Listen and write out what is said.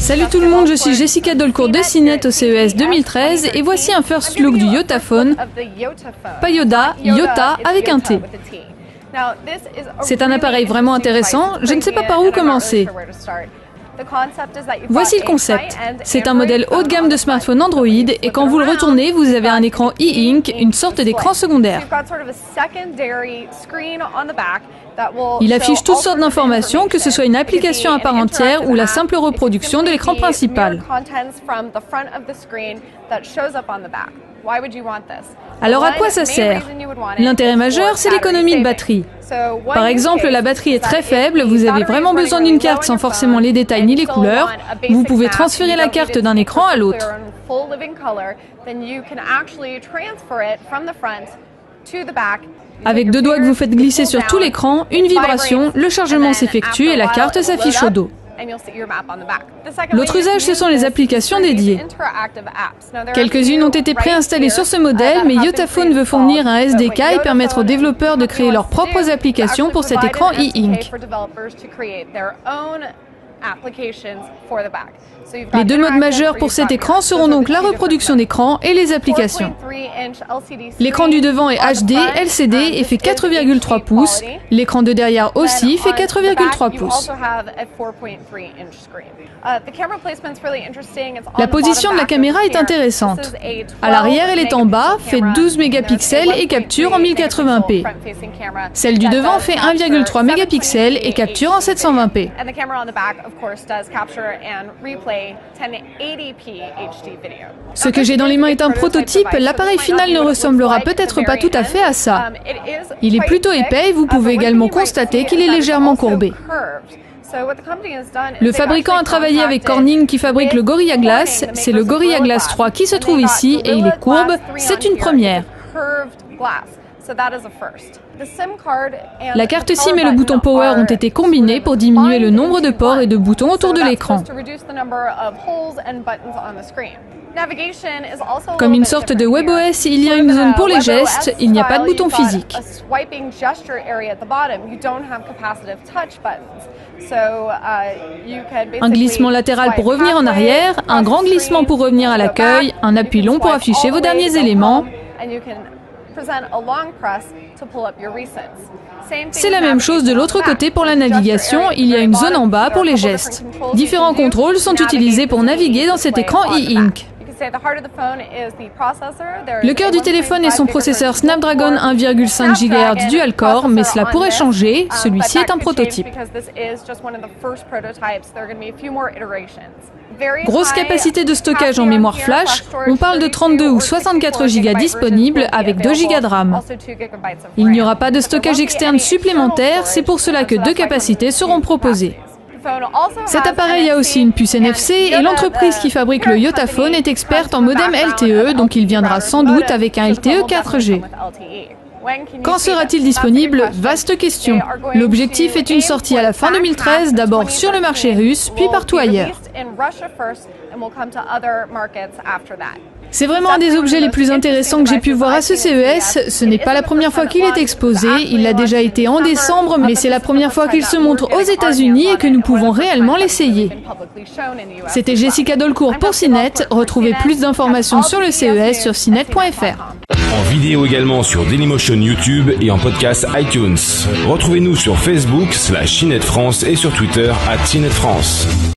Salut tout le monde, je suis Jessica Dolcourt de CNET au CES 2013 et voici un first look du Yotaphone, pas Yoda, Yota avec un T. C'est un appareil vraiment intéressant, je ne sais pas par où commencer. Voici le concept. C'est un modèle haut de gamme de smartphone Android et quand vous le retournez, vous avez un écran e-ink, une sorte d'écran secondaire. Il affiche toutes sortes d'informations, que ce soit une application à part entière ou la simple reproduction de l'écran principal. Alors à quoi ça sert? L'intérêt majeur, c'est l'économie de batterie. Par exemple, la batterie est très faible, vous avez vraiment besoin d'une carte sans forcément les détails ni les couleurs. Vous pouvez transférer la carte d'un écran à l'autre. Avec deux doigts que vous faites glisser sur tout l'écran, une vibration, le chargement s'effectue et la carte s'affiche au dos. L'autre usage, ce sont les applications dédiées. Quelques-unes ont été préinstallées sur ce modèle, mais Yotaphone veut fournir un SDK et permettre aux développeurs de créer leurs propres applications pour cet écran e-ink. Les deux modes majeurs pour cet écran seront donc la reproduction d'écran et les applications. L'écran du devant est HD, LCD et fait 4,3 pouces. L'écran de derrière aussi fait 4,3 pouces. La position de la caméra est intéressante. À l'arrière, elle est en bas, fait 12 mégapixels et capture en 1080p. Celle du devant fait 1,3 mégapixels et capture en 720p. Ce que j'ai dans les mains est un prototype, l'appareil final ne ressemblera peut-être pas tout à fait à ça. Il est plutôt épais et vous pouvez également constater qu'il est légèrement courbé. Le fabricant a travaillé avec Corning qui fabrique le Gorilla Glass, c'est le Gorilla Glass 3 qui se trouve ici et il est courbe, c'est une première. La carte SIM et le bouton Power ont été combinés pour diminuer le nombre de ports et de boutons autour de l'écran. Comme une sorte de WebOS, il y a une zone pour les gestes, il n'y a pas de bouton physique. Un glissement latéral pour revenir en arrière, un grand glissement pour revenir à l'accueil, un appui long pour afficher vos derniers éléments. C'est la même chose de l'autre côté pour la navigation, il y a une zone en bas pour les gestes. Différents contrôles sont utilisés pour naviguer dans cet écran e-ink. Le cœur du téléphone est son processeur Snapdragon 1,5 GHz dual-core, mais cela pourrait changer, celui-ci est un prototype. Grosse capacité de stockage en mémoire flash, on parle de 32 ou 64 Go disponibles avec 2 Go de RAM. Il n'y aura pas de stockage externe supplémentaire, c'est pour cela que deux capacités seront proposées. Cet appareil a aussi une puce NFC et l'entreprise qui fabrique le Yotaphone est experte en modem LTE, donc il viendra sans doute avec un LTE 4G. Quand sera-t-il disponible? Vaste question. L'objectif est une sortie à la fin 2013, d'abord sur le marché russe, puis partout ailleurs. C'est vraiment un des objets les plus intéressants que j'ai pu voir à ce CES. Ce n'est pas la première fois qu'il est exposé, il l'a déjà été en décembre, mais c'est la première fois qu'il se montre aux États-Unis et que nous pouvons réellement l'essayer. C'était Jessica Dolcourt pour CNET. Retrouvez plus d'informations sur le CES sur cnet.fr. En vidéo également sur Dailymotion YouTube et en podcast iTunes. Retrouvez-nous sur Facebook /CNET France et sur Twitter @CNET France.